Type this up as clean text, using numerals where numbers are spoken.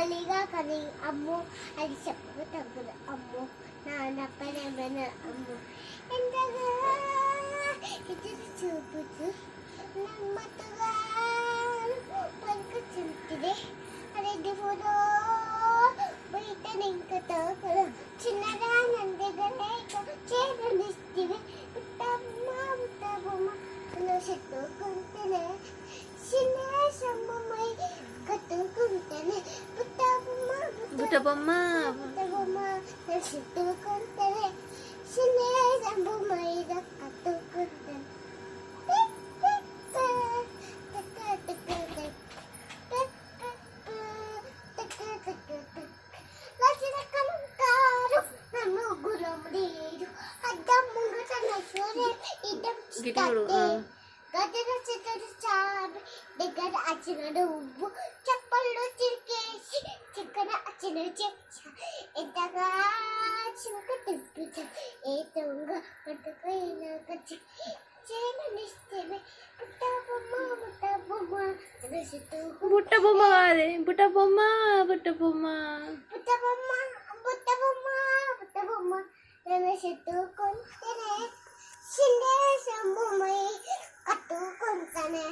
మళ్ళీగా కానీ అమ్మో అది చెప్పక తగ్గదు అమ్మో నాన్నపైన అమ్మో ఎంతగా ఎదురు చూపుతూ నమ్మతుగా పలుకుతుంటిదే అరెడ్డి ఫోటో బయట నింకతో చిన్నగా నందిగనే చేరనిస్తివి పుట్టమ్మ చెట్టుకుంటేనే చిన్న సమ్మై కట్టుకుంటేనే బుట్టబొమ్మ చెట్టుకుంటేనే చిన్న సమ్మై కట్టుకుంటేనే గిటారు గదిన చిత్తడు చాలు దగ్గర అచ్చినడు ఉవ్వు చప్పళ్ళు చిరికేసి చిక్కన అచ్చిన ఎంతగా చింక తిప్పించా ఏ దొంగ పట్టుకైనా కచ్చి చేయనిస్తేనే పుట్టబొమ్మ బుట్టబొమ్మ కాదే బుట్టబొమ్మ బుట్టబొమ్మ పుట్టబొమ్మ పుట్టబొమ్మ పుట్టబొమ్మ నన్ను చెట్టుకుంటేనే చిన్న సమ్మై కట్టుకుంటానే